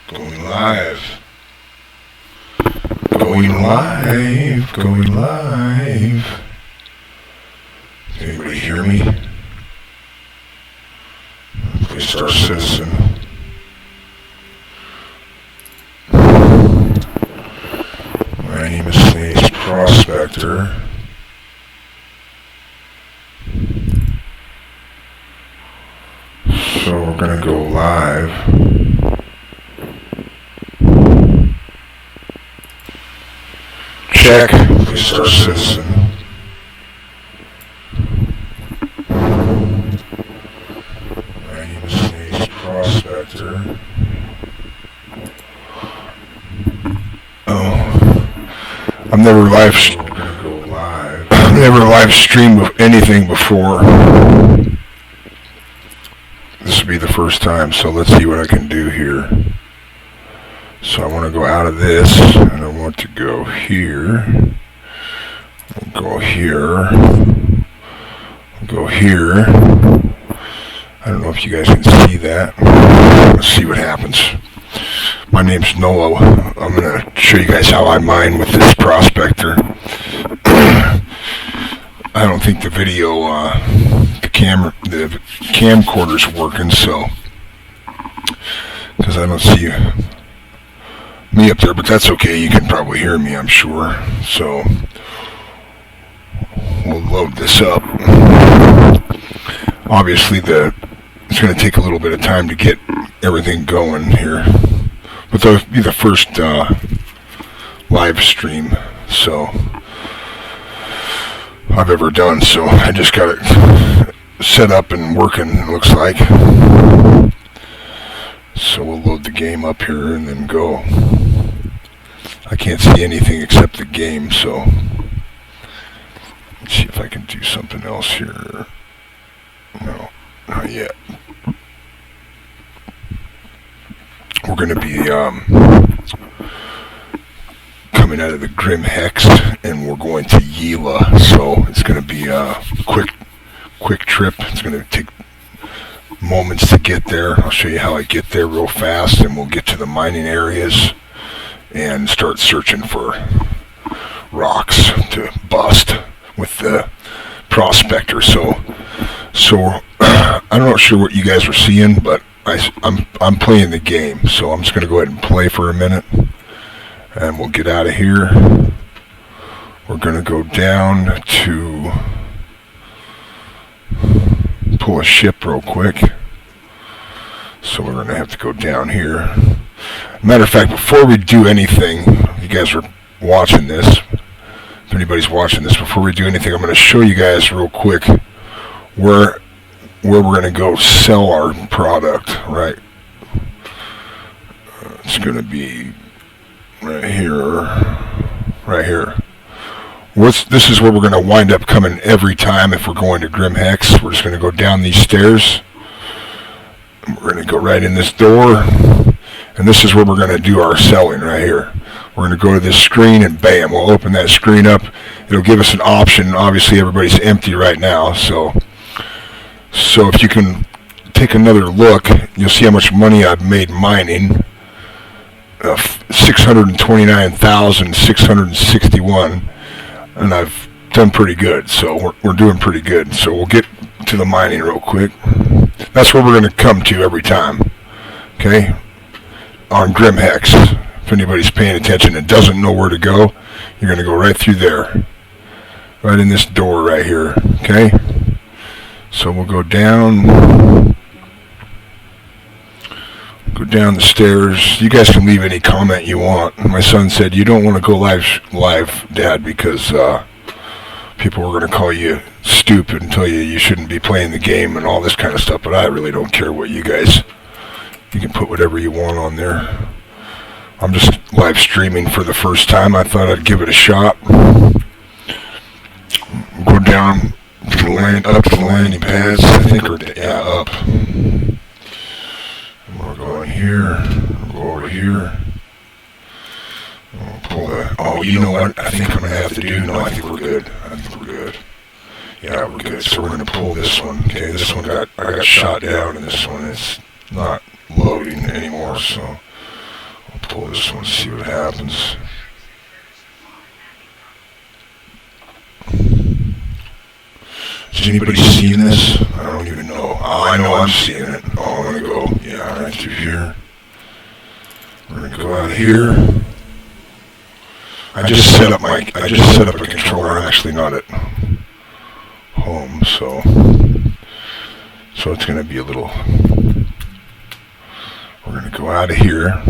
Going live. Going live. Going live. Can anybody hear me? Please Star Citizen. My name is Misc Prospector. So we're gonna go live. Check. Please Star Citizen. My name is Misc Prospector. I've never live streamed anything before. This will be the first time, so let's see what I can do here. So I want to go out of this, and I want to go here. I'll go here. I'll go here. I don't know if you guys can see that. Let's see what happens. My name's Noah. I'm going to show you guys how I mine with this prospector. I don't think the video, the camcorder's working, so, because I don't see me up there, but that's okay. You can probably hear me, I'm sure. So we'll load this up. Obviously, it's going to take a little bit of time to get everything going here, but that'll be the first live stream I've ever done. So I just got it set up and working, it looks like. So we'll load the game up here and then go. I can't see anything except the game, so let's see if I can do something else here. No, not yet. We're going to be coming out of the Grim Hex, and we're going to Yila, so it's going to be a quick trip. It's going to take moments to get there. I'll show you how I get there real fast, and we'll get to the mining areas and start searching for rocks to bust with the prospector. So I'm not sure what you guys are seeing, but I'm playing the game, so I'm just going to go ahead and play for a minute, and we'll get out of here. We're going to go down to pull a ship real quick. So we're going to have to go down here. Matter of fact, before we do anything, if you guys are watching this, if anybody's watching this, before we do anything, I'm going to show you guys real quick where we're going to go sell our product, right? It's going to be right here. This is where we're going to wind up coming every time if we're going to Grim Hex. We're just going to go down these stairs. We're going to go right in this door, and this is where we're going to do our selling right here. We're going to go to this screen, and bam, we'll open that screen up. It'll give us an option. Obviously, everybody's empty right now, so if you can take another look, you'll see how much money I've made mining. 629,661, and I've done pretty good, so we're doing pretty good. So we'll get to the mining real quick. That's where we're going to come to every time, okay, on Grim Hex. If anybody's paying attention and doesn't know where to go, you're going to go right through there, right in this door right here, okay? So we'll go down the stairs. You guys can leave any comment you want. My son said, you don't want to go live, Dad, because people are going to call you stupid and tell you shouldn't be playing the game and all this kind of stuff, but I really don't care what you can put whatever you want on there. I'm just live streaming for the first time. I thought I'd give it a shot. Go down to the landing pads, I think, or up. We're going here. We'll go over here. We'll pull that. Oh, you know what? I think I'm going to have to do. No, I think we're good. Yeah, we're good. So we're going to pull this one. Okay, this one I got shot down, and this one is not loading anymore. So I'll pull this one, see what happens. Has anybody seen this? I don't even know. I know I'm seeing it. I'm gonna go, yeah, right through here. We're gonna go out here. I just set up a controller, actually not at home, so it's gonna be a little. We're gonna go out of here.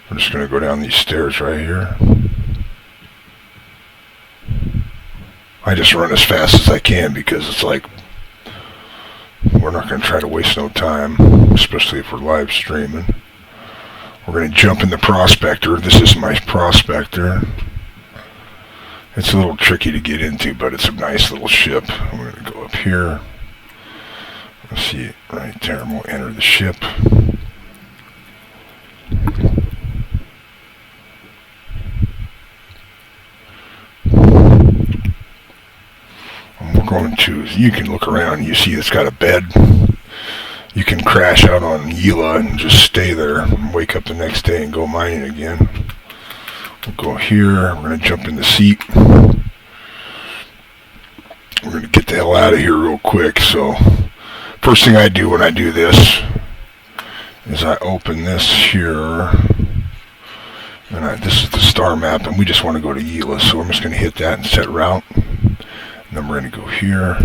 We're just gonna go down these stairs right here. I just run as fast as I can because it's like we're not going to try to waste no time, especially if we're live streaming. We're going to jump in the Prospector. This is my Prospector. It's a little tricky to get into, but it's a nice little ship. We're going to go up here. Let's see it right there, and we'll enter the ship. Going to, you can look around, you see it's got a bed. You can crash out on Gila and just stay there and wake up the next day and go mining again. We'll go here, we're going to jump in the seat. We're going to get the hell out of here real quick. So first thing I do when I do this is I open this here, and this is the star map, and we just want to go to Gila, so I'm just going to hit that and set route. And then we're going to go here.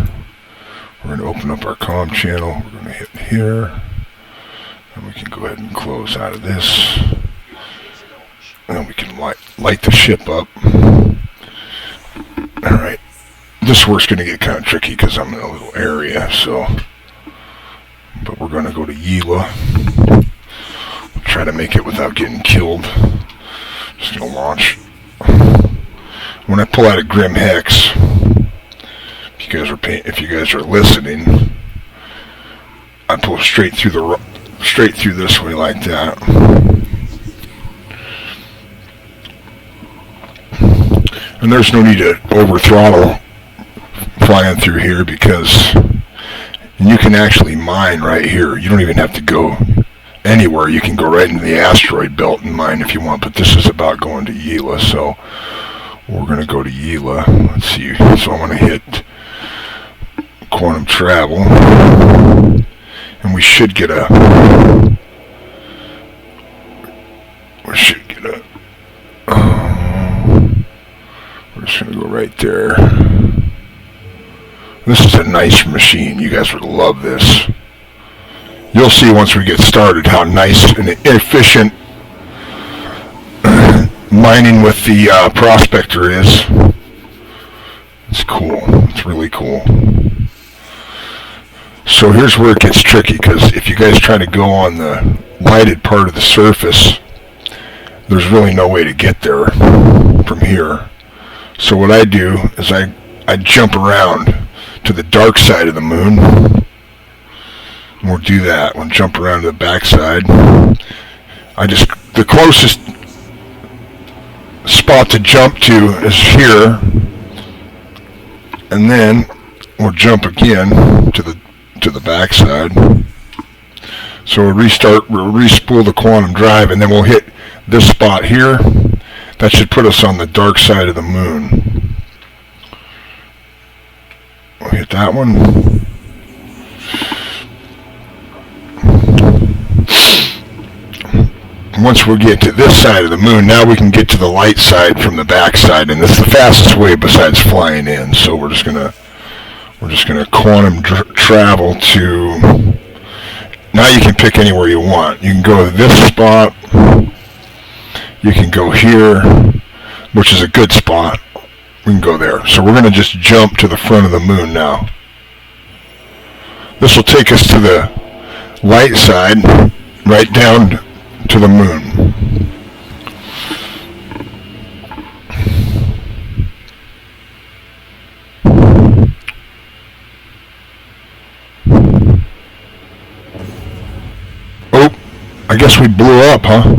We're going to open up our comm channel. We're going to hit here. And we can go ahead and close out of this. And then we can light the ship up. Alright. This work's going to get kind of tricky because I'm in a little area. But we're going to go to Gila. Try to make it without getting killed. Just going to launch. When I pull out a Grim Hex, if you guys are listening, I pull straight through this way like that. And there's no need to over throttle flying through here because you can actually mine right here. You don't even have to go anywhere. You can go right into the asteroid belt and mine if you want, but this is about going to Gila, so we're going to go to Gila. Let's see. So I'm going to hit quantum travel, and we should get a we're just going to go right there. This is a nice machine. You guys would love this. You'll see once we get started how nice and efficient mining with the Prospector is. It's cool. It's really cool. So here's where it gets tricky, because if you guys try to go on the lighted part of the surface, there's really no way to get there from here. So what I do is I jump around to the dark side of the moon. And we'll do that. We'll jump around to the back side. The closest spot to jump to is here. And then we'll jump again to the backside. So we'll respool the quantum drive, and then we'll hit this spot here. That should put us on the dark side of the moon. We'll hit that one. Once we get to this side of the moon, now we can get to the light side from the back side, and it's the fastest way besides flying in. So we're just gonna quantum travel to. Now you can pick anywhere you want. You can go to this spot. You can go here, which is a good spot. We can go there. So we're going to just jump to the front of the moon now. This will take us to the light side, right down to the moon. Oh, I guess we blew up, huh?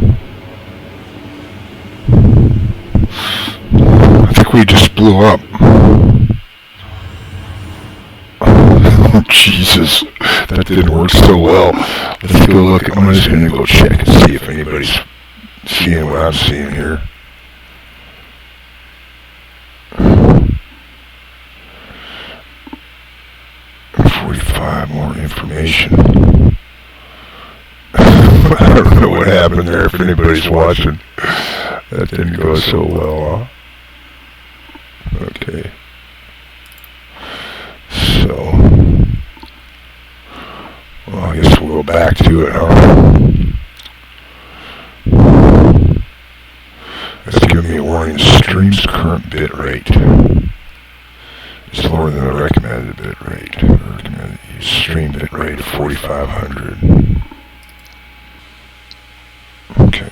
I think we just blew up. Oh, Jesus. That didn't work so well. Let's go look. I'm just going to go check and see if anybody's seeing what I'm seeing here. More information. I don't know what happened there if anybody's watching. That didn't go so well, huh? Okay. So, well, I guess we'll go back to it, huh? It's giving me a warning. Stream's current bit rate is lower than the recommended bit rate. Recommended stream bit rate of 4,500. Okay.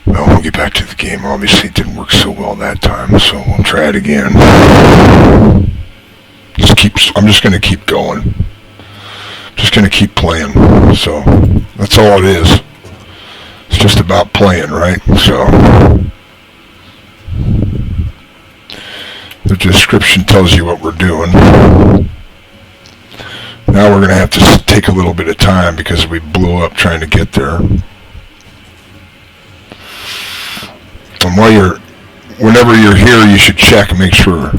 Well, we'll get back to the game. Obviously, it didn't work so well that time, so we'll try it again. I'm just going to keep going. Just going to keep playing. So, that's all it is. It's just about playing, right? So, the description tells you what we're doing. Now we're going to have to take a little bit of time because we blew up trying to get there. And whenever you're here, you should check and make sure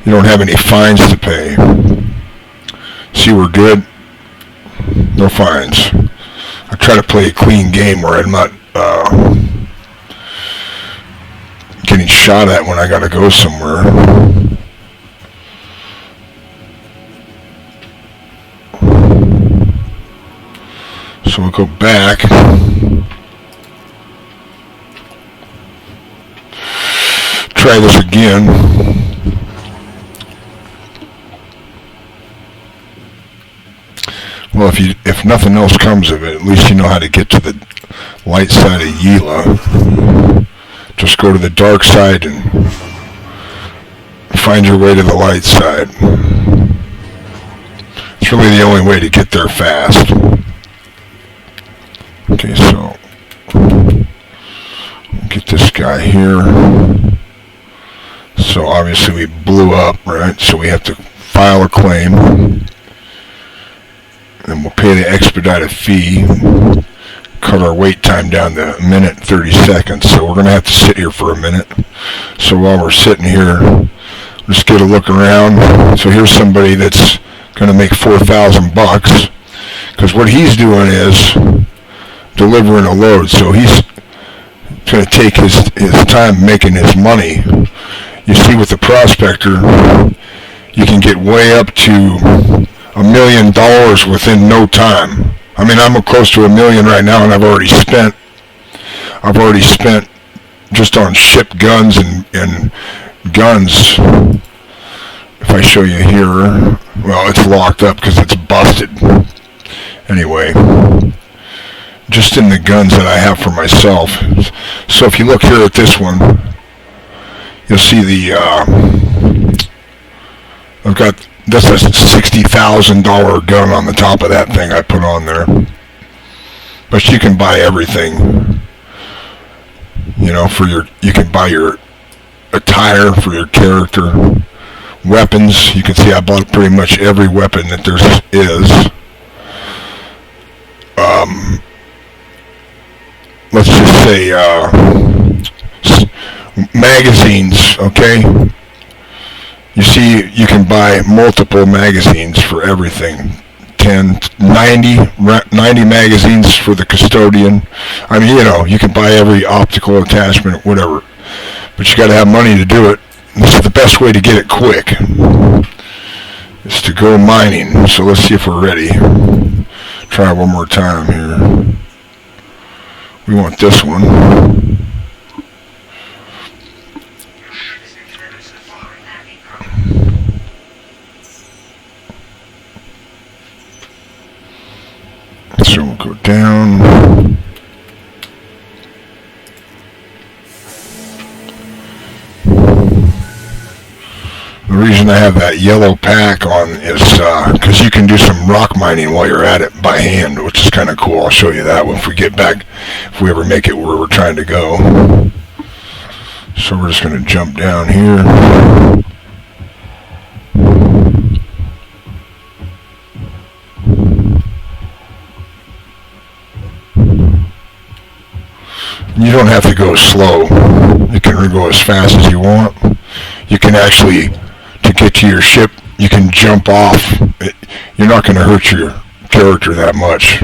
you don't have any fines to pay. See, we're good. No fines. I try to play a clean game where I'm not getting shot at when I gotta go somewhere. So we'll go back. Try this again. Well, if nothing else comes of it, at least you know how to get to the light side of Yila. Just go to the dark side and find your way to the light side. It's really the only way to get there fast. Okay, so we'll get this guy here. So obviously we blew up, right? So we have to file a claim. And we'll pay the expedited fee. Cut our wait time down to a minute and 30 seconds. So we're going to have to sit here for a minute. So while we're sitting here, just get a look around. So here's somebody that's going to make $4,000. Because what he's doing is delivering a load. So he's going to take his time making his money. You see with the Prospector, you can get way up to $1 million within no time. I mean, I'm close to $1 million right now, and I've already spent just on shipped guns and guns. If I show you here, well, it's locked up because it's busted. Anyway, just in the guns that I have for myself. So if you look here at this one, you'll see I've got. That's a $60,000 gun on the top of that thing I put on there. But you can buy everything. You know, you can buy your attire for your character. Weapons, you can see I bought pretty much every weapon that there is. Let's just say magazines, okay? You see, you can buy multiple magazines for everything. 90 magazines for the custodian. I mean, you know, you can buy every optical attachment, whatever. But you got to have money to do it. This is the best way to get it quick. Is to go mining. So let's see if we're ready. Try one more time here. We want this one. So we'll go down. The reason I have that yellow pack on is because you can do some rock mining while you're at it by hand, which is kind of cool. I'll show you that if we get back, if we ever make it where we're trying to go. So we're just going to jump down here. You don't have to go slow. You can go as fast as you want. You can actually, to get to your ship, you can jump off. You're not going to hurt your character that much.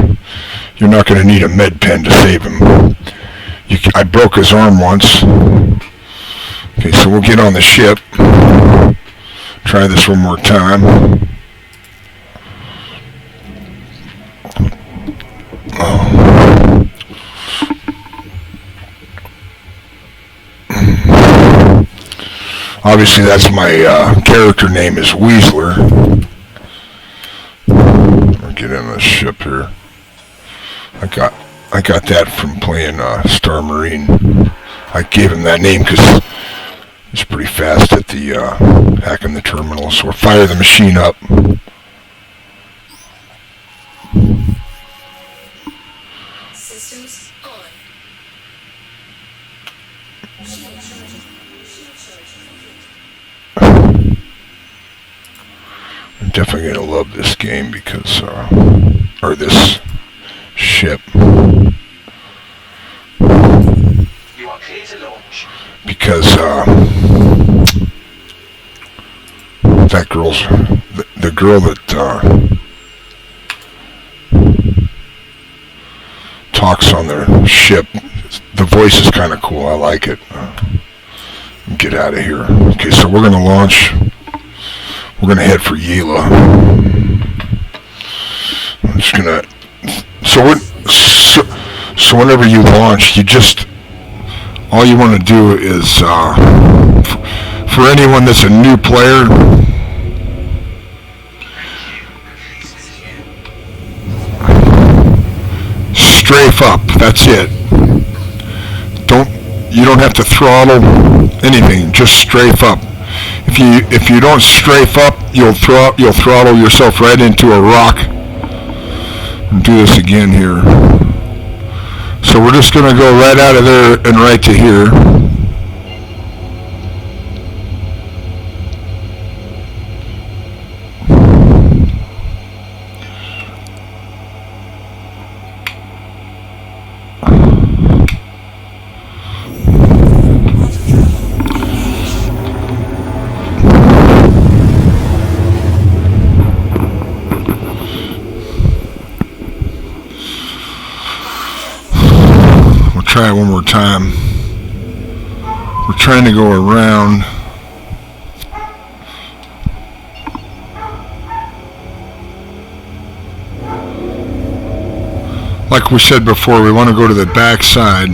You're not going to need a med pen to save him. I broke his arm once. Okay, so we'll get on the ship. Try this one more time. Obviously, that's my character name is Weasler. I'll get in the ship here. I got that from playing Star Marine. I gave him that name because he's pretty fast at the hacking the terminal. So we'll fire the machine up. Systems on. I'm definitely gonna love this game because, or this ship. You are clear to launch. Because that girl's the girl that talks on their ship. The voice is kind of cool. I like it. Get out of here. Okay, so we're gonna launch. We're gonna head for Yela. I'm just gonna. So whenever you launch, you just all you want to do is for anyone that's a new player. Strafe up. That's it. You don't have to throttle anything. Just strafe up. If you don't strafe up, you'll throttle yourself right into a rock. And do this again here. So we're just gonna go right out of there and right to here. Try it one more time. We're trying to go around. Like we said before, we want to go to the back side.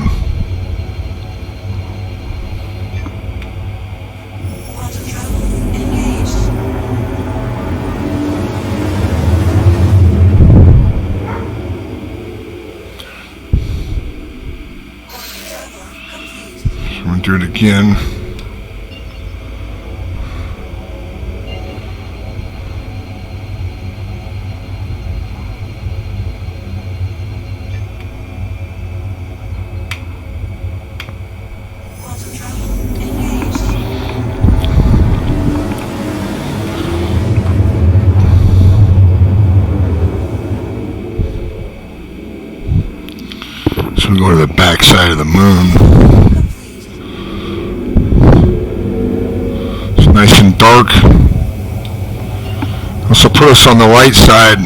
Do it again. So we go to the back side of the moon. Nice and dark. Also put us on the light side.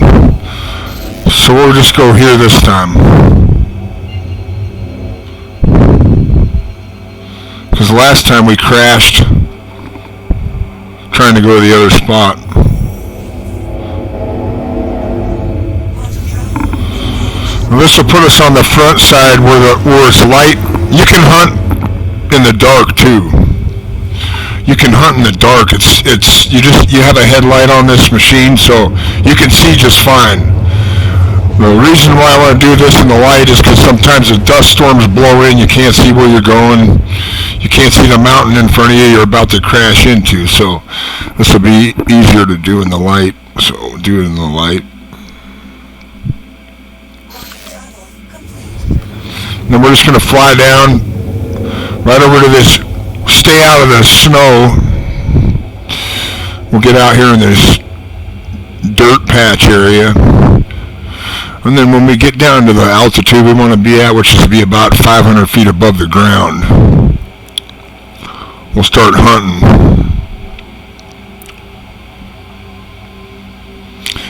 So we'll just go here this time. Because last time we crashed trying to go to the other spot. Well, this will put us on the front side where it's light. You can hunt in the dark too. You can hunt in the dark. You have a headlight on this machine, so you can see just fine. The reason why I want to do this in the light is because sometimes the dust storms blow in. You can't see where you're going. You can't see the mountain in front of you you're about to crash into. So this will be easier to do in the light. So do it in the light. Then we're just going to fly down right over to this. Stay out of the snow. We'll get out here in this dirt patch area. And then when we get down to the altitude we want to be at, which is to be about 500 feet above the ground, we'll start hunting.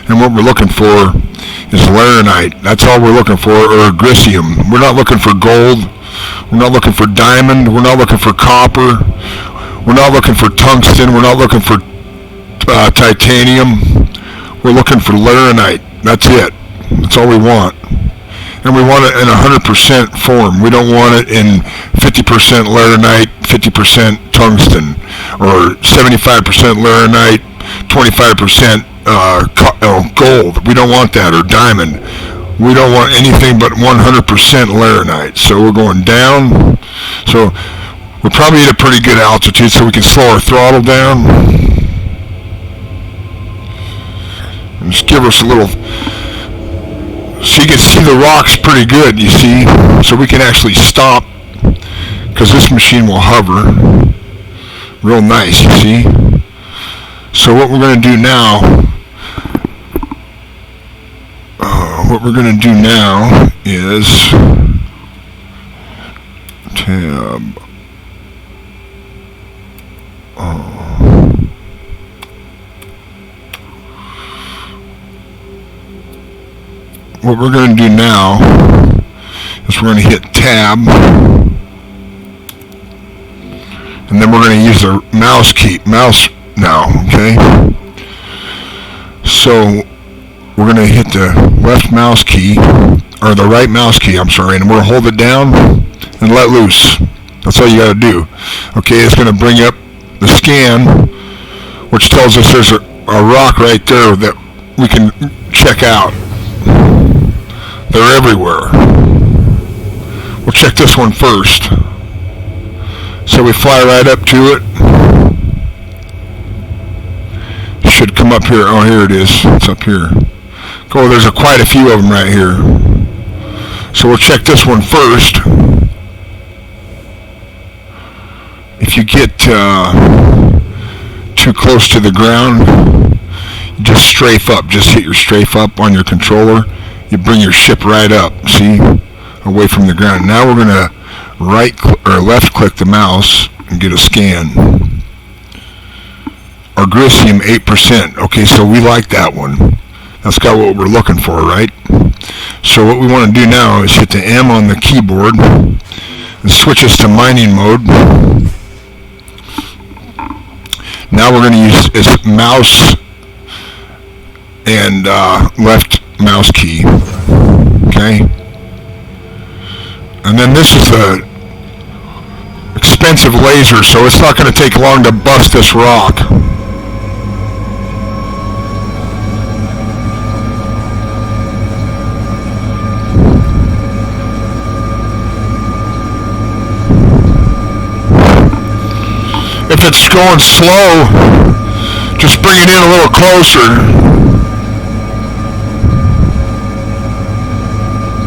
And what we're looking for is laranite. That's all we're looking for, or grisium. We're not looking for gold. We're not looking for diamond. We're not looking for copper. We're not looking for tungsten. We're not looking for titanium. We're looking for laranite. That's it. That's all we want. And we want it in 100% form. We don't want it in 50% laranite, 50% tungsten, or 75% laranite, 25% gold. We don't want that, or diamond. We don't want anything but 100% laranite. So we're going down. So we're probably at a pretty good altitude, so we can slow our throttle down. And just give us a little, so you can see the rocks pretty good, you see. So we can actually stop, because this machine will hover real nice, you see. So what we're going to do now, is tab. What we're going to do now is we're going to hit tab, and then we're going to use the mouse now, okay? So we're going to hit the left mouse key, or the right mouse key, I'm sorry, and we're going to hold it down and let loose. That's all you got to do. Okay, it's going to bring up the scan, which tells us there's a rock right there that we can check out. They're everywhere. We'll check this one first. So we fly right up to it. Should come up here. Oh, here it is. It's up here. Oh, there's quite a few of them right here. So we'll check this one first. If you get too close to the ground, you just strafe up. Just hit your strafe up on your controller. You bring your ship right up, see, away from the ground. Now we're going to left click the mouse and get a scan. Our grisium 8%. Okay, so we like that one. That's got what we're looking for, right? So what we want to do now is hit the M on the keyboard and switch us to mining mode. Now we're going to use this mouse and left mouse key. Okay? And then this is a expensive laser, so it's not going to take long to bust this rock. If it's going slow, just bring it in a little closer.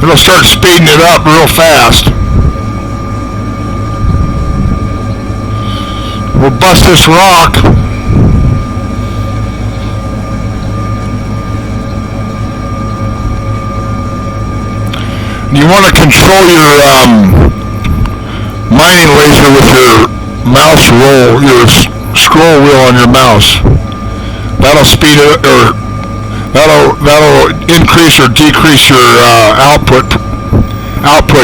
It'll start speeding it up real fast. We'll bust this rock. You want to control your mining laser with your mouse roll, your scroll wheel on your mouse. That'll speed it, or that'll increase or decrease your output.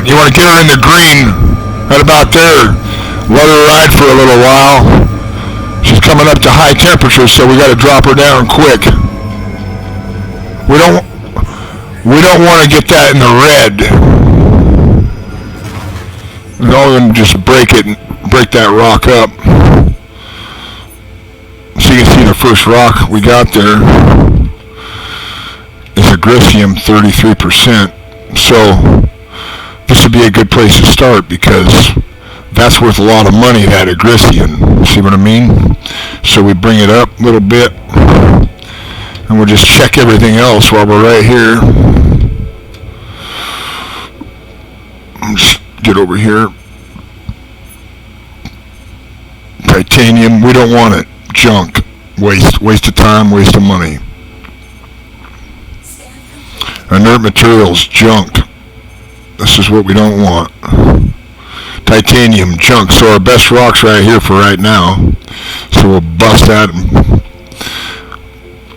You want to get her in the green, right about there. Let her ride for a little while. She's coming up to high temperatures, so we got to drop her down quick. We don't want to get that in the red. We're going to just break that rock up. So you can see the first rock we got there is a grisium 33%. So this would be a good place to start, because that's worth a lot of money, that grisium. See what I mean? So we bring it up a little bit, and we'll just check everything else while we're right here. Just get over here. Titanium, we don't want it. Junk. Waste of time, waste of money. Inert materials, junk. This is what we don't want. Titanium, junk. So our best rock's right here for right now. So we'll bust that and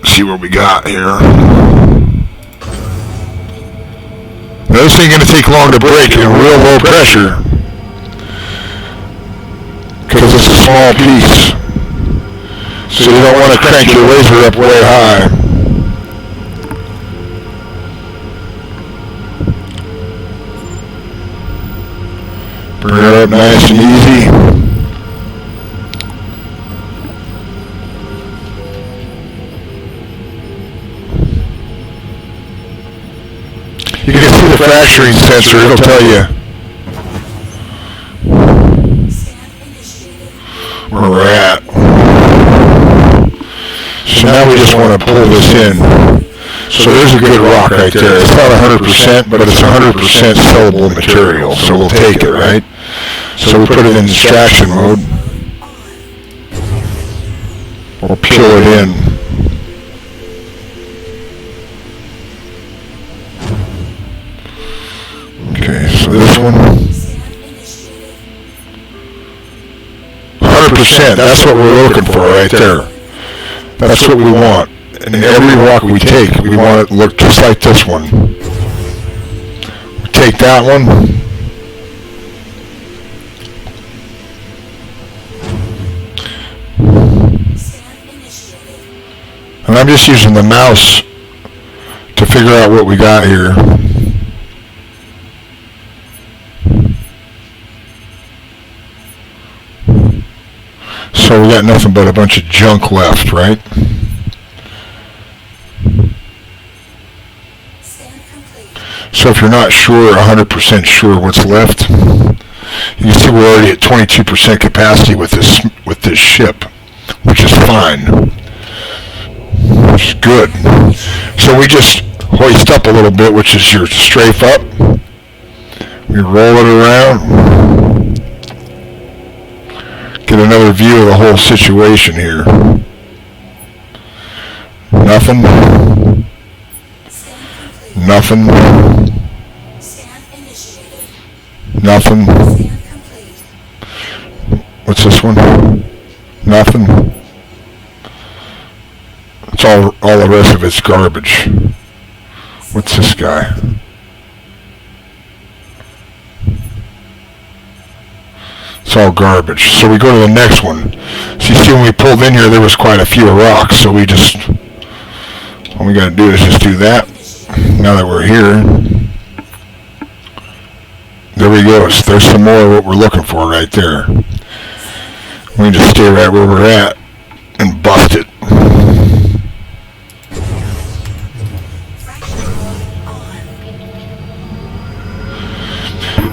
see what we got here. Now this ain't going to take long to break in real low pressure because it's a small piece. So you don't want to crank your laser up way high. Bring it up nice and easy. You can see the fracturing sensor, it'll tell you where we're at. So now we just want to pull this in. So there's a good rock right there. It's not 100%, but it's 100% sellable material, so we'll take it, right? So we put it in extraction mode. We'll peel it in. Okay, so this one, 100%, that's what we're looking for right there. That's what we want. And every rock we take, we want it to look just like this one. We take that one. And I'm just using the mouse to figure out what we got here. So we got nothing but a bunch of junk left, right? So if you're not sure, 100% sure what's left, you can see we're already at 22% capacity with this ship, which is fine, which is good. So we just hoist up a little bit, which is your strafe up. We roll it around. Get another view of the whole situation here. Nothing. Nothing. Nothing. What's this one? Nothing. It's all the rest of it's garbage. What's this guy? It's all garbage. So we go to the next one. So you see when we pulled in here, there was quite a few rocks. So we just, all we got to do is just do that. Now that we're here, there we go. So there's some more of what we're looking for right there. We can just stay right where we're at and bust it.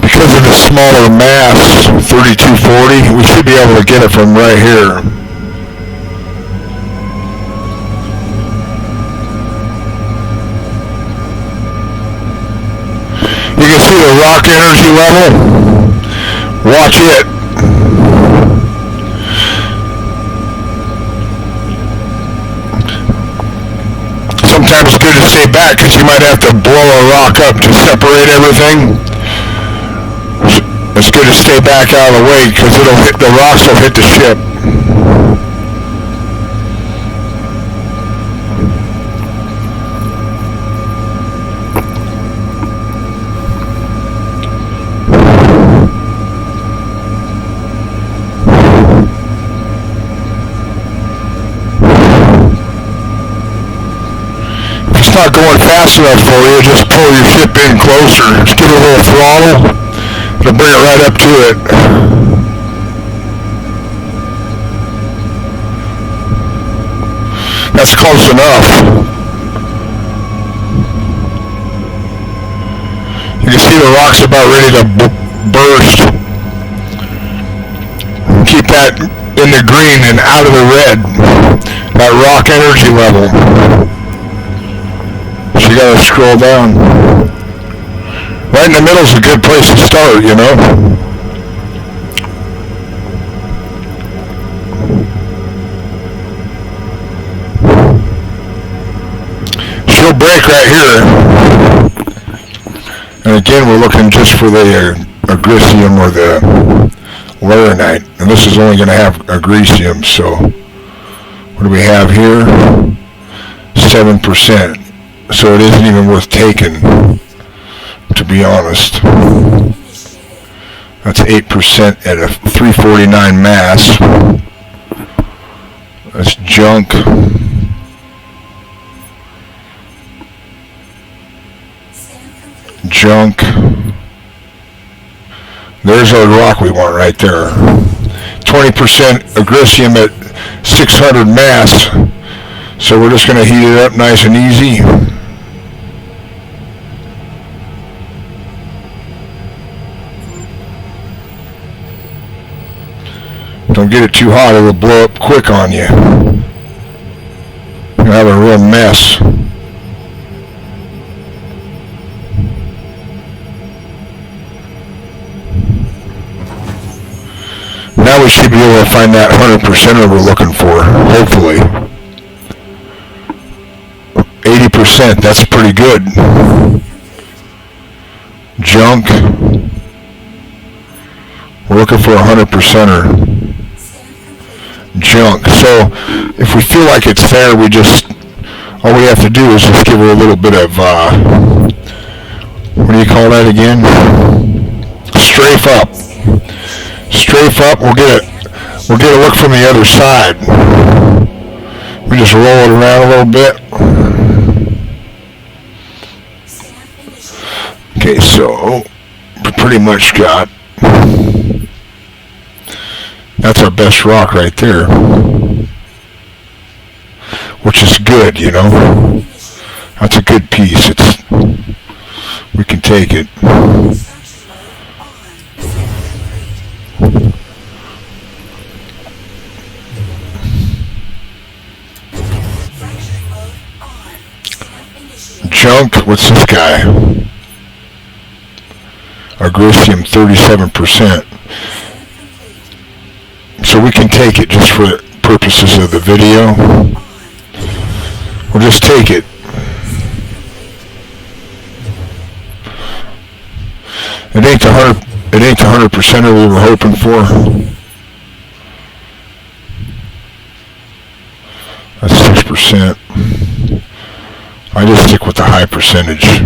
Because of the smaller mass, 3240, we should be able to get it from right here. You can see the rock energy level. Watch it. Sometimes it's good to stay back because you might have to blow a rock up to separate everything. It's good to stay back out of the way because the rocks will hit the ship. If it's not going fast enough for you, just pull your ship in closer. Just give it a little throttle. It'll bring it right up to it. That's close enough. You can see the rock's about ready to burst. Keep that in the green and out of the red. That rock energy level. So you gotta scroll down. Right in the middle is a good place to start, you know. She'll break right here. again, we're looking just for the agricium or the laranite, and this is only going to have agricium. So what do we have here? 7%. So it isn't even worth taking, to be honest. That's 8% at a 349 mass. That's junk. Junk. There's our rock we want right there. 20% agricium at 600 mass. So we're just going to heat it up nice and easy. Don't get it too hot, it'll blow up quick on you. You'll have a real mess. Now we should be able to find that 100% we're looking for, hopefully. 80%, that's pretty good. Junk. We're looking for a 100%er. Junk. So if we feel like it's there, all we have to do is just give it a little bit of, what do you call that again? Strafe up. Strafe up, we'll get a look from the other side. We just roll it around a little bit. Okay, so we pretty much got, that's our best rock right there, which is good, you know. That's a good piece. We can take it. Junk, what's this guy? Agricium, 37%. So we can take it just for the purposes of the video. We'll just take it. It ain't the 100%er we were hoping for. That's 6%. I just stick with the high percentage.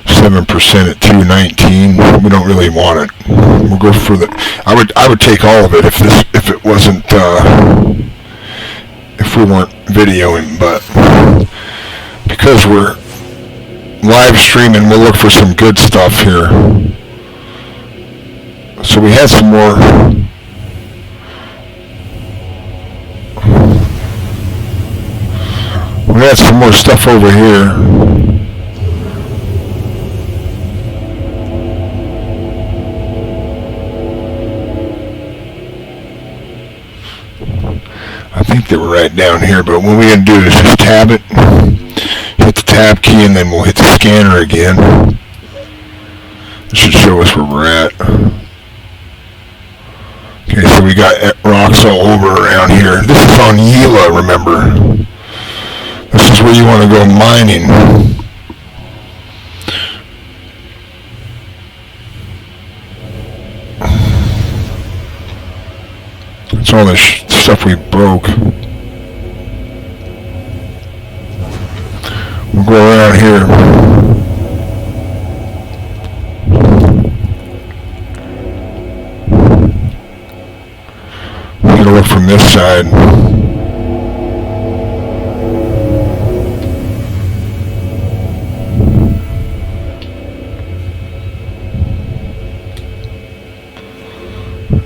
7% at 219. We don't really want it. We'll go for the. I would take all of it if it wasn't if we weren't videoing, but because we're live streaming, we'll look for some good stuff here. So we had some more. We had some more stuff over here. I think they were right down here, but what we're going to do is just tab it, hit the tab key, and then we'll hit the scanner again. It should show us where we're at. Okay, so we got rocks all over around here. This is on Gila, remember. This is where you want to go mining. It's all this stuff we broke. We'll go around here. We're gonna look from this side.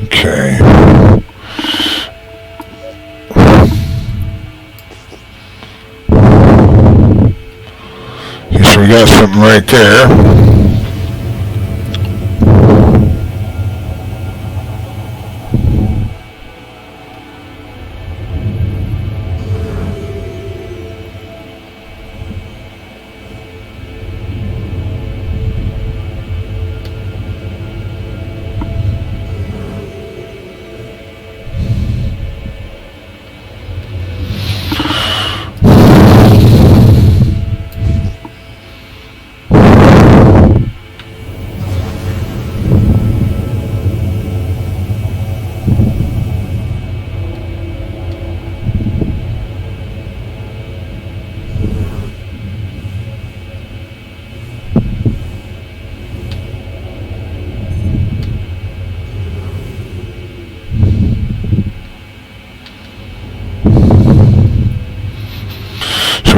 Okay. Okay, so we got something right there.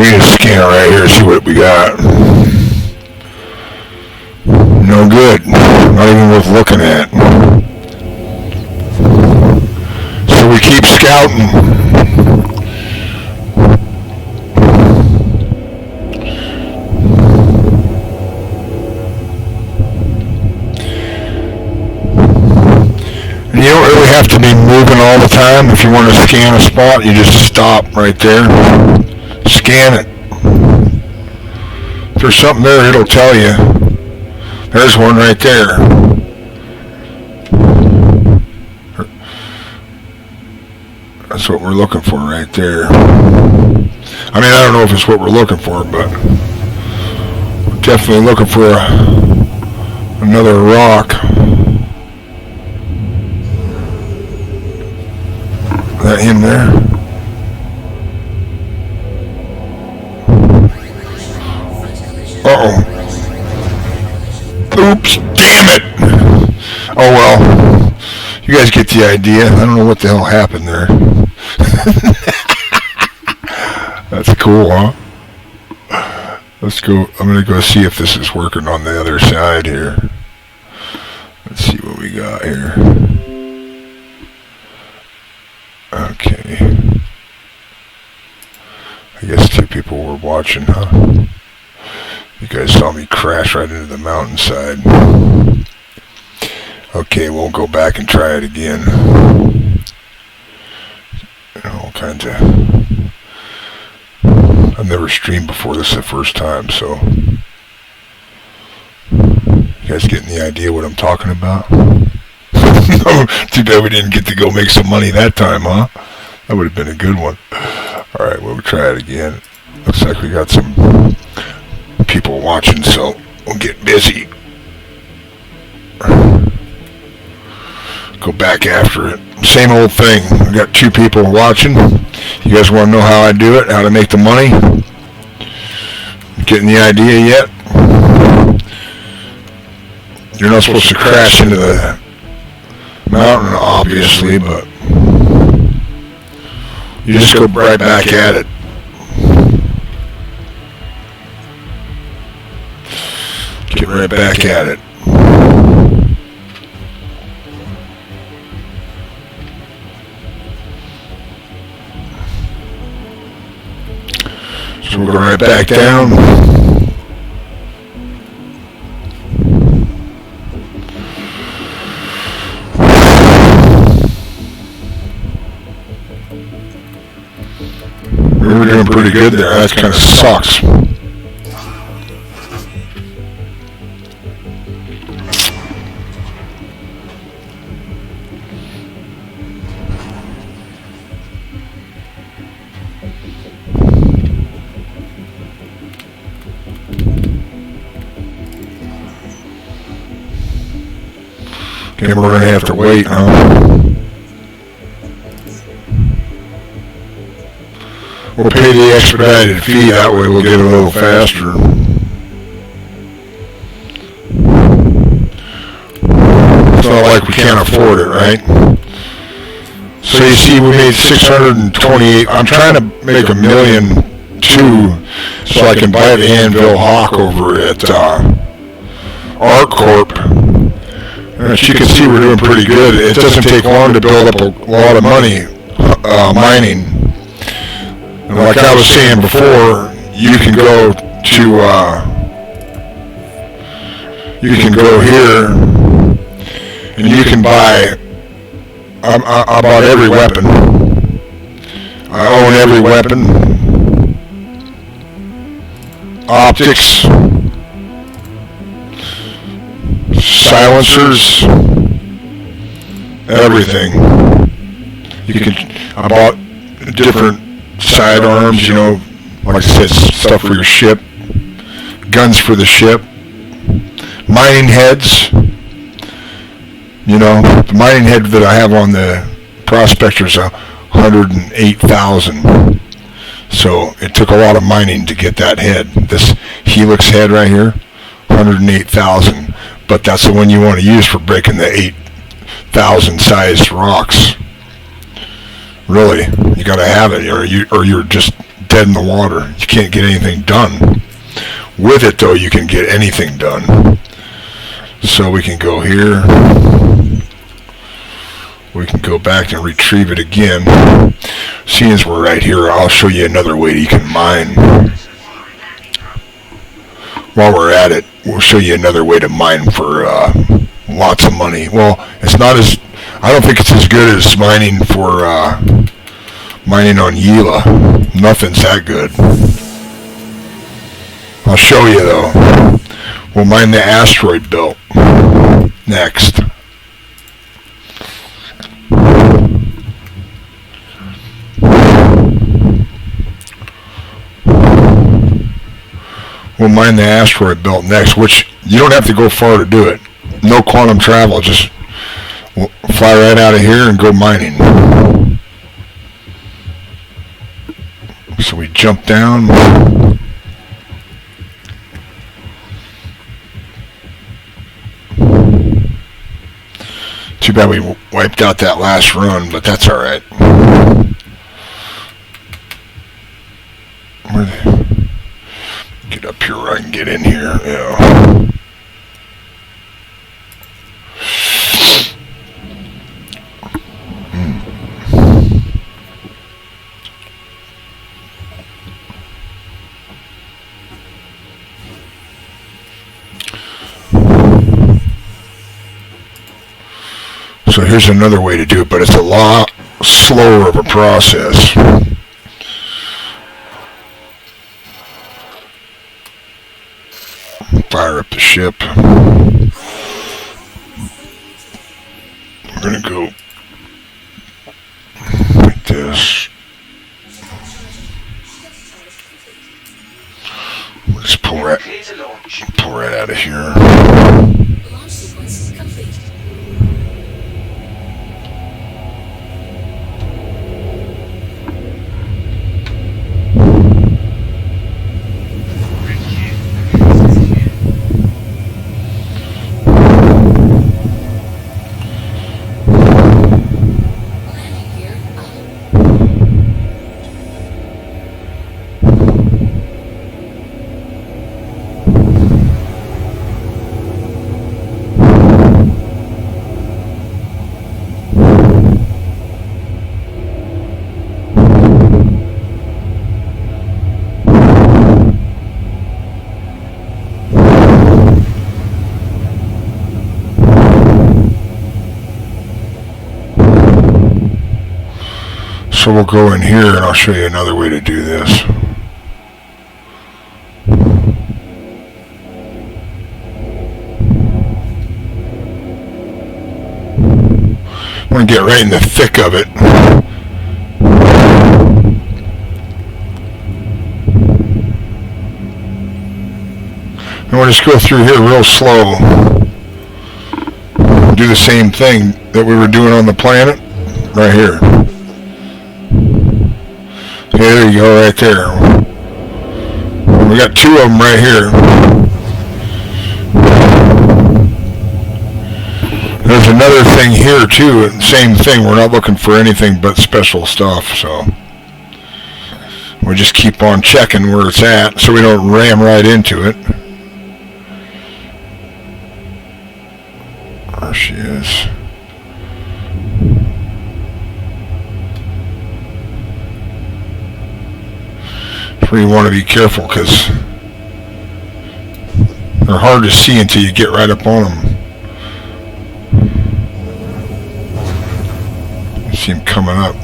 We need to scan it right here and see what we got. No good. Not even worth looking at. So we keep scouting. And you don't really have to be moving all the time. If you want to scan a spot, you just stop right there. Scan it. If there's something there, it'll tell you. There's one right there. That's what we're looking for right there. I mean, I don't know if it's what we're looking for, but we're definitely looking for another rock. Is that him there? Uh-oh. Oops, damn it! Oh well, you guys get the idea. I don't know what the hell happened there. That's cool, huh? Let's go. I'm gonna go see if this is working on the other side here. Let's see what we got here. Okay. I guess two people were watching, huh? You guys saw me crash right into the mountainside. Okay, we'll go back and try it again. All kinds of... I've never streamed before. This is the first time, so... You guys getting the idea what I'm talking about? No, too bad we didn't get to go make some money that time, huh? That would have been a good one. Alright, we'll try it again. Looks like we got some people watching, so we'll get busy. Go back after it. Same old thing. We got two people watching. You guys want to know how I do it? How to make the money? Getting the idea yet? You're not supposed to crash into the mountain, obviously, but you just go right back at it. Get right back at it. So we'll go right back down. We were doing pretty good there. That kind of sucks. Okay, we're gonna have to wait, huh? We'll pay the expedited fee, that way we'll get it a little faster. It's not like we can't afford it, right? So you see, we made 628. I'm trying to make $1.2 million so I can buy the Anvil Hawk over at Art Corp. As you can see, we're doing pretty good. It doesn't take long to build up a lot of money mining. And like I was saying before, you can go here, and you can buy. I bought every weapon. I own every weapon. Optics. Silencers, everything. I bought different sidearms, you know, like I said, stuff for your ship, guns for the ship, mining heads. You know, the mining head that I have on the Prospector is 108,000. So it took a lot of mining to get that head. This Helix head right here, 108,000. But that's the one you want to use for breaking the 8,000 sized rocks. Really, you got to have it, or you're just dead in the water. You can't get anything done. With it, though, you can get anything done. So we can go here. We can go back and retrieve it again. Seeing as we're right here, I'll show you another way that you can mine. While we're at it, we'll show you another way to mine for lots of money. Well, it's not as, I don't think it's as good as mining for mining on Gila. Nothing's that good. I'll show you though. We'll mine the asteroid belt next. We'll mine the asteroid belt next, which you don't have to go far to do it. No quantum travel, just fly right out of here and go mining. So we jump down. Too bad we wiped out that last run, but that's alright. Get up here where I can get in here. Yeah. So here's another way to do it, but it's a lot slower of a process. Fire up the ship. We're going to go like this. Let's pull right out of here. Launch sequence complete. So we'll go in here and I'll show you another way to do this. I'm going to get right in the thick of it. And we'll just go through here real slow. Do the same thing that we were doing on the planet right here. Okay, there you go, right there. We got two of them right here. There's another thing here too, same thing. We're not looking for anything but special stuff, so we just keep on checking where it's at so we don't ram right into it. There she is. Where you want to be careful because they're hard to see until you get right up on them. You see them coming up.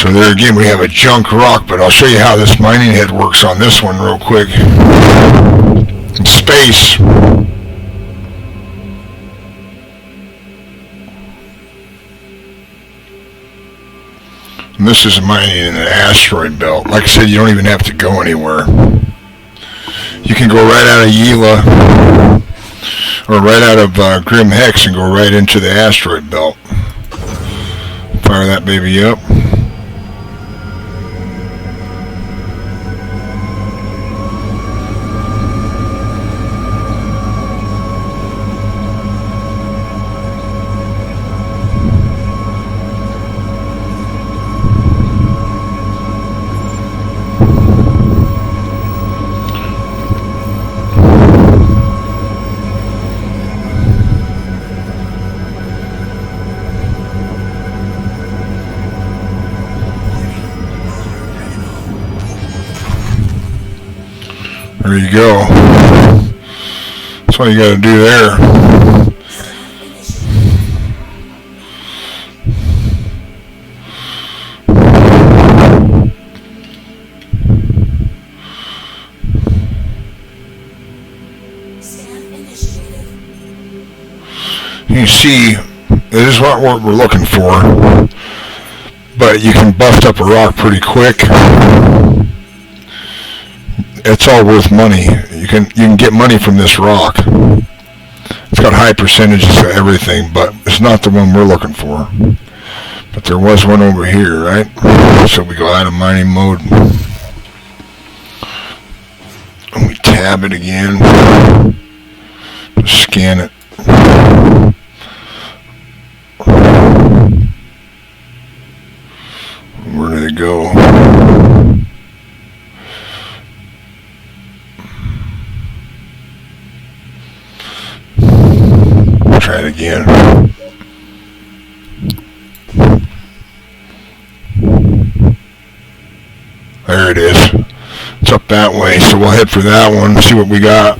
So there again we have a junk rock, but I'll show you how this mining head works on this one real quick. In space. And this is mining in an asteroid belt. Like I said, you don't even have to go anywhere. You can go right out of Yela or right out of Grim Hex and go right into the asteroid belt. Fire that baby up. There you go. That's all you got to do there. You see, this is what we're looking for, but you can bust up a rock pretty quick. It's all worth money. You can get money from this rock. It's got high percentages of everything, but it's not the one we're looking for. But there was one over here, right? So we go out of mining mode. And we tab it again. Just scan it. Where did it go? Try it again. There it is. It's up that way, so we'll head for that one, see what we got.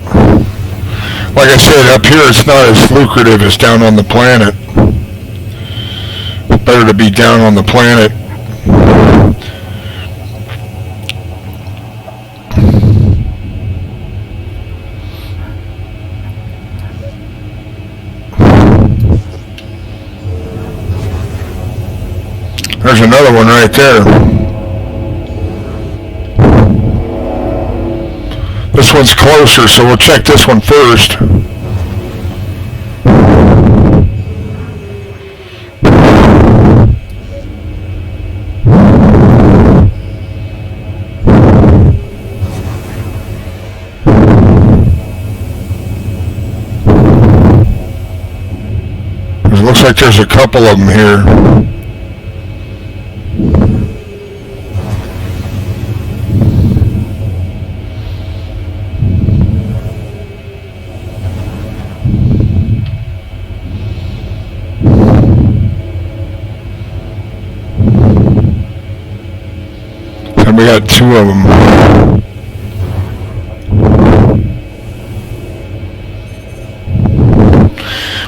Like I said, up here it's not as lucrative as down on the planet. It's better to be down on the planet. There's another one right there. This one's closer, so we'll check this one first. It looks like there's a couple of them here. And we got two of them.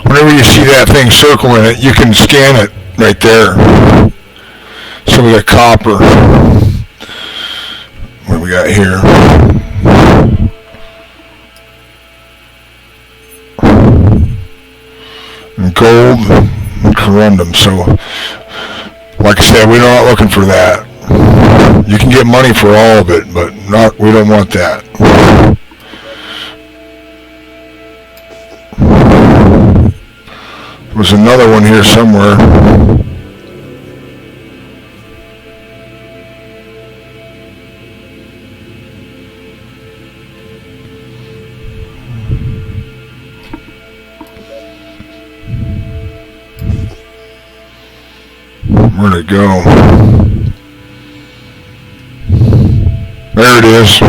Whenever you see that thing circling it, you can scan it right there. So we got copper. What do we got here? And gold and corundum. So, like I said, we're not looking for that. You can get money for all of it, but we don't want that. There's another one here somewhere. Where'd it go? There it is.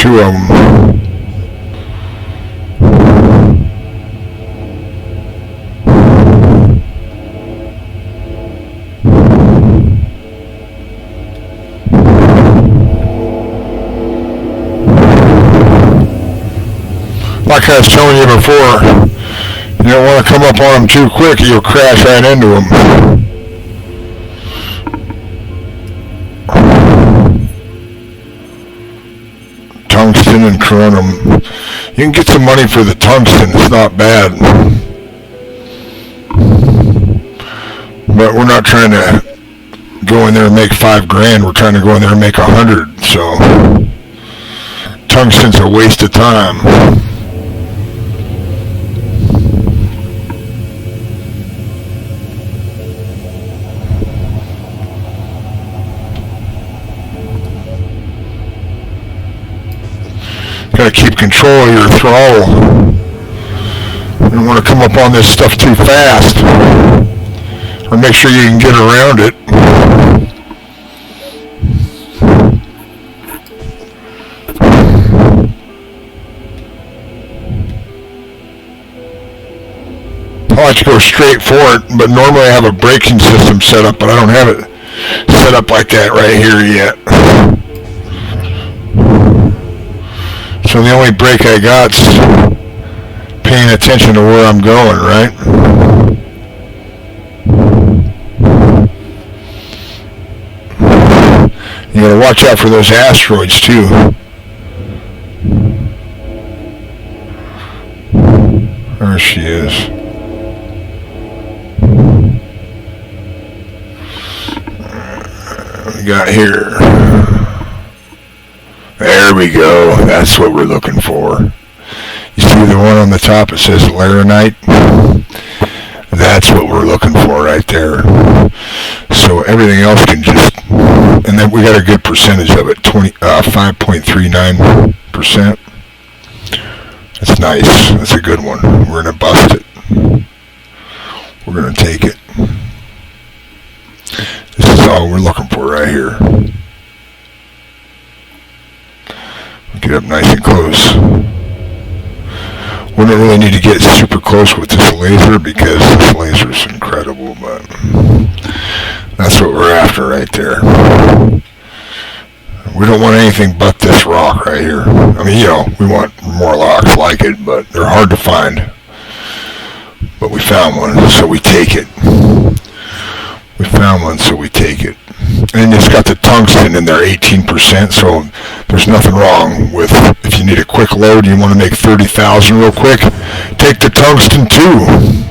two of them. Like I was telling you before, you don't want to come up on them too quick, you'll crash right into them. Tungsten and corundum. You can get some money for the tungsten, it's not bad. But we're not trying to go in there and make $5,000, we're trying to go in there and make 100, so tungsten's a waste of time. Gotta keep control of your throttle. You don't want to come up on this stuff too fast. Or make sure you can get around it. I like to go straight for it, but normally I have a braking system set up, but I don't have it set up like that right here yet. So the only brake I got's paying attention to where I'm going, right? You gotta watch out for those asteroids too. There she is. We got here. There we go. That's what we're looking for. You see the one on the top? It says laranite. That's what we're looking for right there. So everything else can just, and then we got a good percentage of it, 5.39%. That's nice. That's a good one. We're gonna bust it. We're gonna take it. This is all we're looking for right here. Get up nice and close. We don't really need to get super close with this laser because this laser is incredible, but that's what we're after right there. We don't want anything but this rock right here. I mean, you know, we want more rocks like it, but they're hard to find. But we found one, so we take it. We found one, so we take it. And it's got the tungsten in there, 18%, so there's nothing wrong with, if you need a quick load, you want to make 30,000 real quick, take the tungsten too.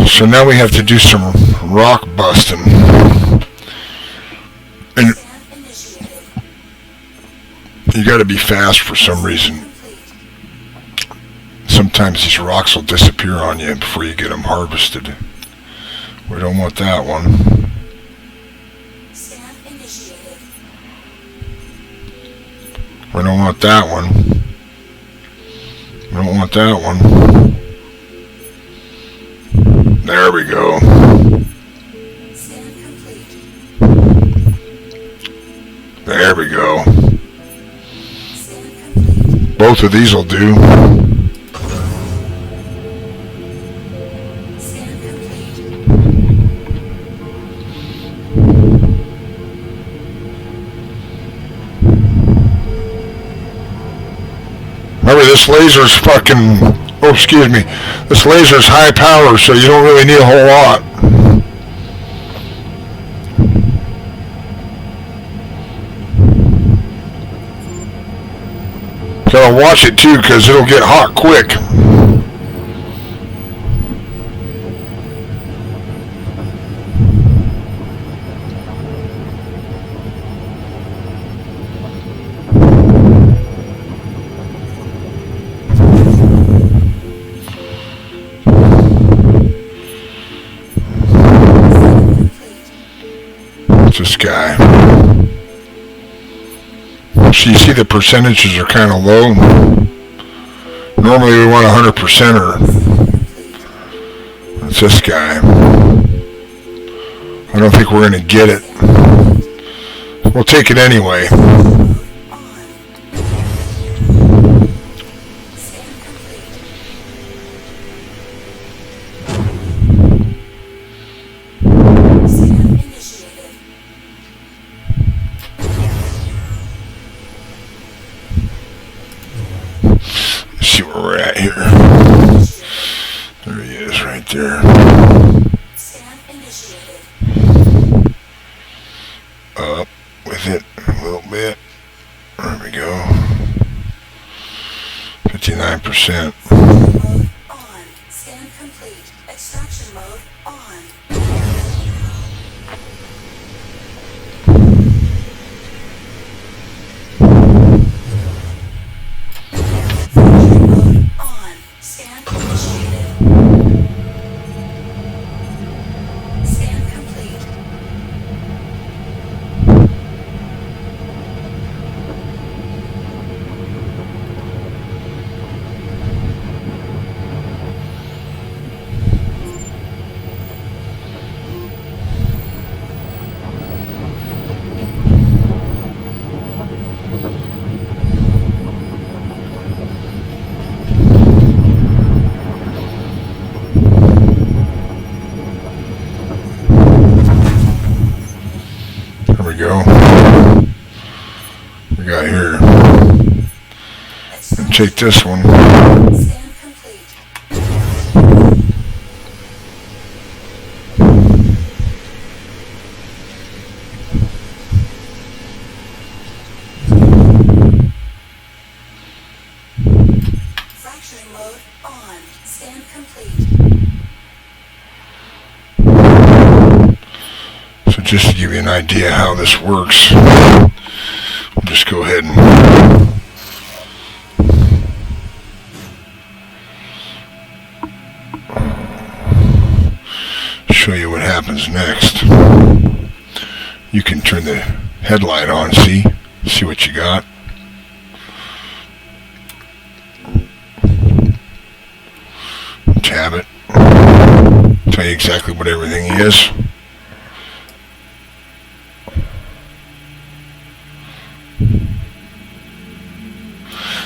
So now we have to do some rock busting. And you gotta be fast for some reason. Sometimes these rocks will disappear on you before you get them harvested. We don't want that one. We don't want that one. We don't want that one. There we go. There we go. Both of these will do. Remember, this laser's fucking, oh, excuse me, this laser's high power, so you don't really need a whole lot. watch it too, because it'll get hot quick. This guy. So you see the percentages are kind of low. Normally we want 100%er. It's this guy. I don't think we're going to get it. We'll take it anyway. See where we're at here. There he is, right there. Up with it a little bit. There we go. 59%. Mode on. Scan complete. Extraction mode on. Scan initiated. Scan complete. There we go. We got here. And take this one. Scan complete. Fracturing mode on. Scan complete. So just to give you an idea how this works, we'll just go ahead and show you what happens next. You can turn the headlight on, see what you got. Tab it. Tell you exactly what everything is.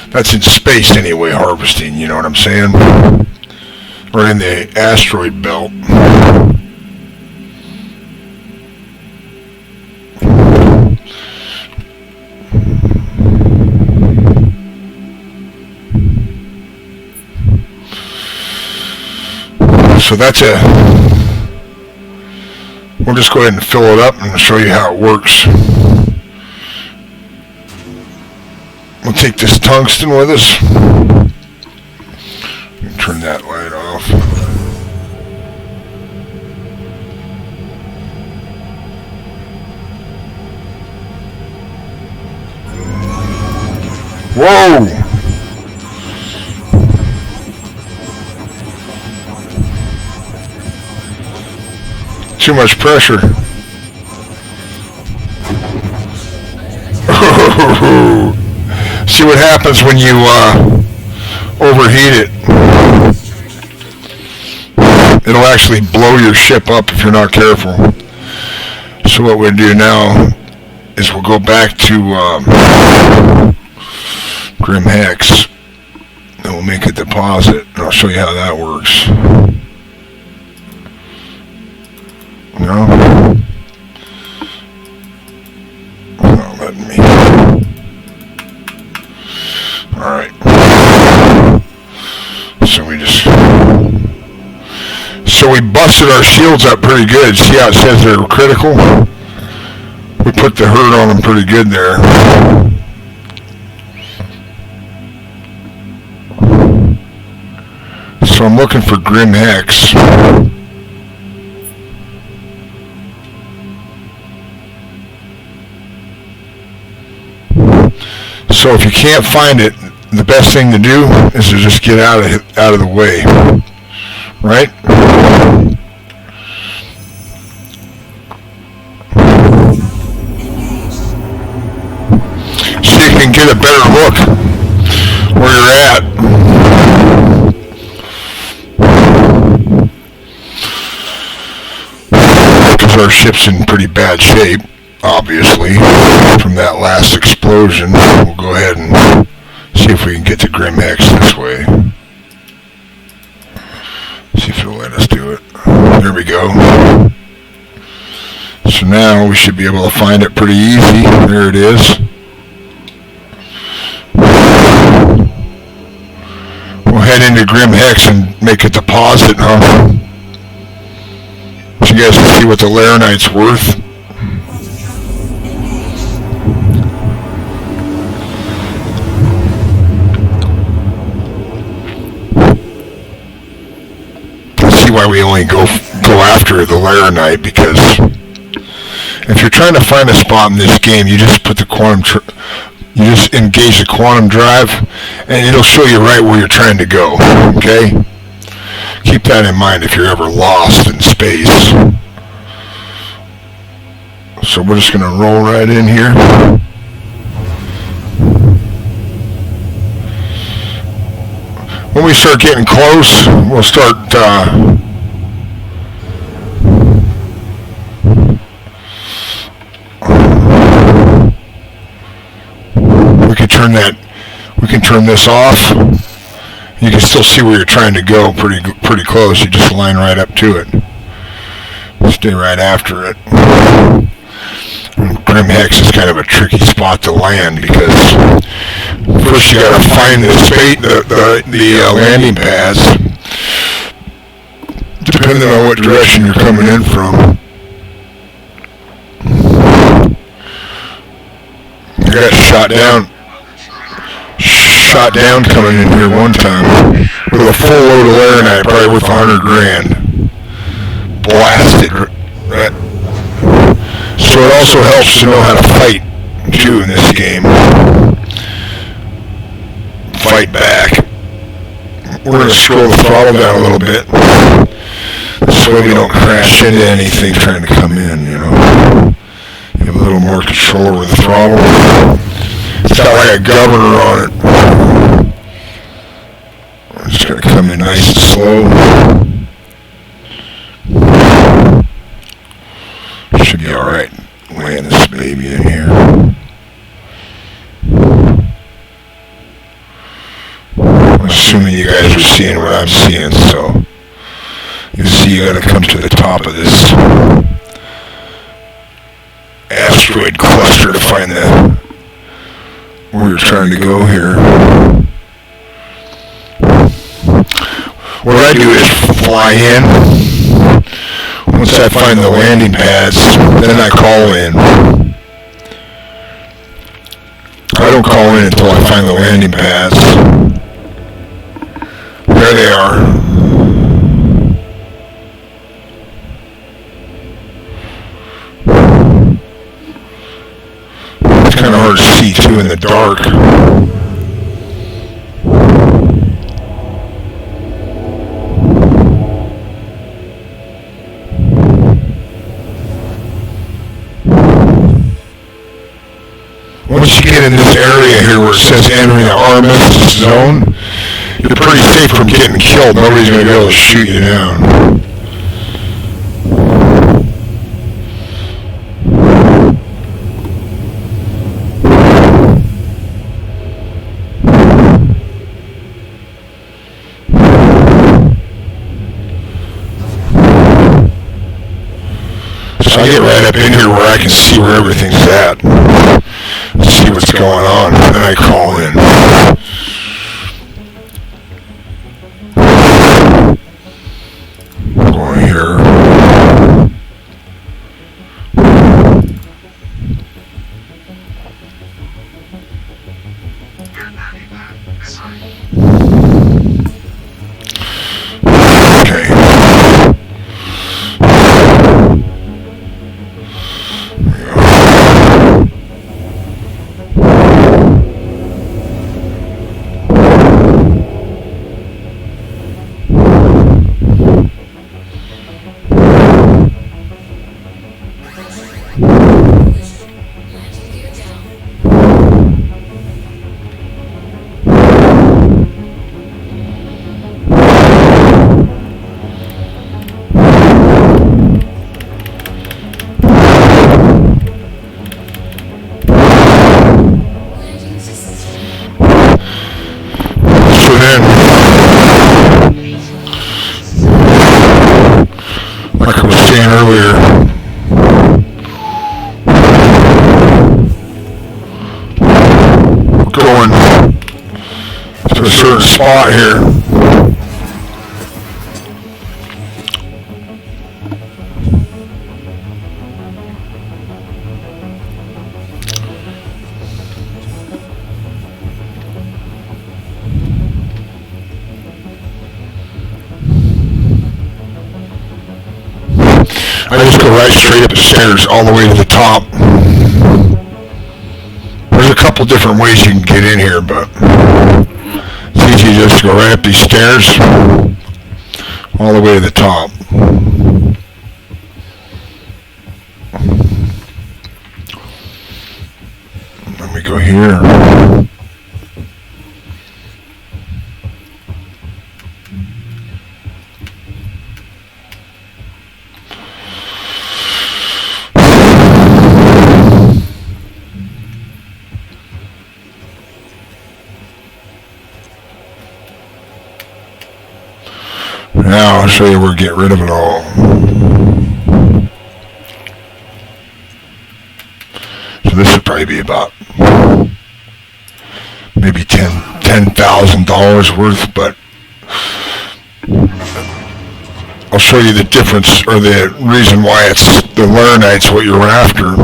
That's in space anyway, harvesting, you know what I'm saying? Or in the asteroid belt. So that's we'll just go ahead and fill it up and show you how it works. We'll take this tungsten with us. Turn that light off. Whoa! Too much pressure. See what happens when you overheat it. It'll actually blow your ship up if you're not careful. So what we'll do now is we'll go back to Grim Hex and we'll make a deposit, and I'll show you how that works. No? Not letting me. Alright. So we busted our shields up pretty good. See how it says they're critical? We put the hurt on them pretty good there. So I'm looking for Grim Hex. So if you can't find it, the best thing to do is to just get out of the way, right? So you can get a better look where you're at. Because our ship's in pretty bad shape, obviously, from that last explosion. We'll go ahead and see if we can get to Grim Hex this way. See if it'll let us do it. There we go. So now we should be able to find it pretty easy. There it is. We'll head into Grim Hex and make a deposit, huh? So you guys can see what the Laranite's worth. See why we only go after the Laranite, because if you're trying to find a spot in this game, you just put the you just engage the quantum drive, and it'll show you right where you're trying to go. Okay? Keep that in mind if you're ever lost in space. So we're just gonna roll right in here. When we start getting close, we'll start we can turn this off. You can still see where you're trying to go pretty close. You just line right up to it. Stay right after it. Grim Hex is kind of a tricky spot to land, because first you gotta find the landing pads, depending on what direction you're coming in from. I got shot down coming in here one time with a full load of Laranite, probably worth $100,000. Blasted, right? So it also helps to know how to fight too in this game. Fight back. We're going to scroll the throttle down a little bit so we don't crash into anything trying to come in, you know. You have a little more control over the throttle. It's got like a governor on it. We're just going to come in nice and slow. Should be alright. Land this baby in here. I'm assuming you guys are seeing what I'm seeing, so you see you gotta come to the top of this asteroid cluster to find where you're trying to go here. What I do is fly in. Once I find the landing pads, then I call in. I don't call in until I find the landing pads. There they are. It's kind of hard to see too in the dark. Once you get in this area here where it says entering the armistice zone, you're pretty safe from getting killed. Nobody's going to be able to shoot you down. So I get right up in here where I can see where everything's at. See what's going on, and then I call in. Going here. Good landing pad assigned. was saying earlier, we're going to a certain spot here. I just go right straight up the stairs all the way to the top. There's a couple different ways you can get in here, but it's easy just to go right up these stairs all the way to the top. Let me go here. Now I'll show you where to get rid of it all. So this would probably be about maybe $10,000 worth, but I'll show you the difference or the reason why it's the Laranite's what you're after.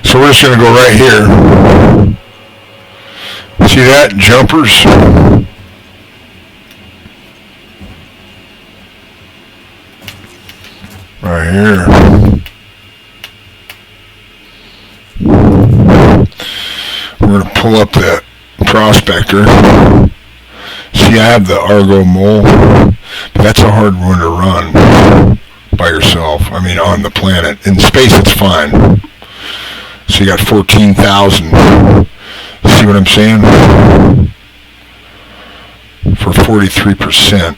So we're just going to go right here. See that? Jumpers. Right here. We're going to pull up the Prospector. See, I have the Argo Mole, but that's a hard one to run by yourself. I mean, on the planet. In space, it's fine. So you got 14,000. See what I'm saying? For 43%.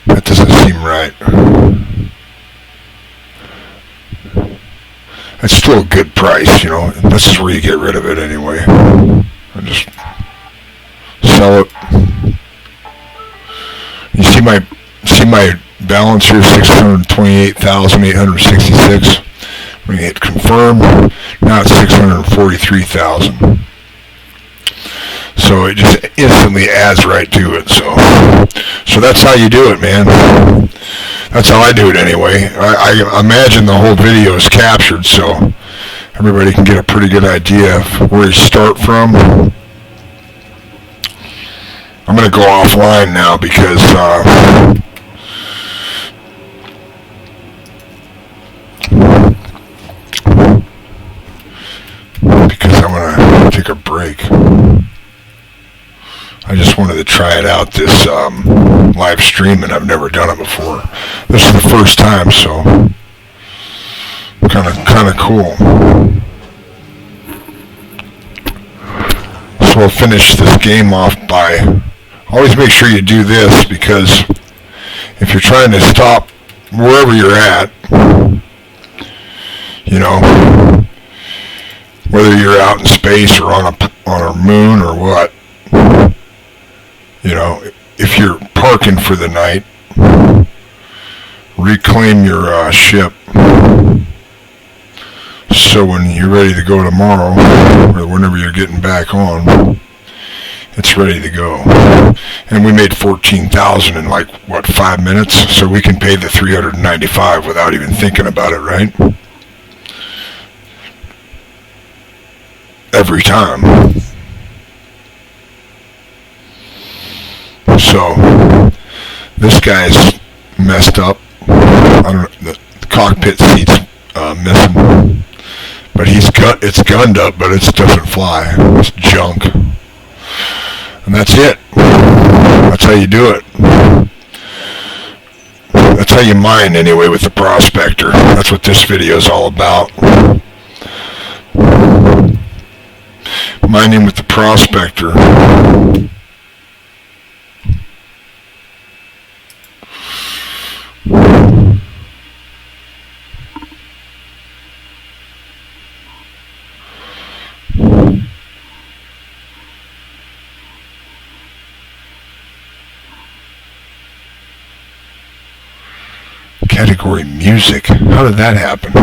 That doesn't seem right. That's still a good price, you know. This is where you get rid of it anyway. I just sell it. You see my balance here, 628,866. We hit confirm. Now it's 643,000. So it just instantly adds right to it. So that's how you do it, man. That's how I do it anyway. I imagine the whole video is captured, so everybody can get a pretty good idea of where you start from. I'm going to go offline now because I'm going to take a break. I just wanted to try it out, this live stream, and I've never done it before. This is the first time, so kind of cool. So we'll finish this game off by, always make sure you do this, because if you're trying to stop wherever you're at, you know, whether you're out in space or on a moon or what, you know, if you're parking for the night, reclaim your ship. So when you're ready to go tomorrow, or whenever you're getting back on, it's ready to go. And we made 14,000 in like, what, 5 minutes? So we can pay the 395 without even thinking about it, right? Every time. So this guy's messed up. I don't know, the cockpit seat's missing, but it's gunned up, but it doesn't fly. It's junk, and that's it. That's how you do it. That's how you mine anyway with the Prospector. That's what this video is all about. Mining with the Prospector. category music. How did that happen?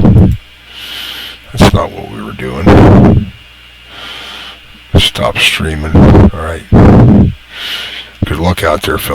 That's not what we were doing. Stop streaming. Alright. Good luck out there, fellas.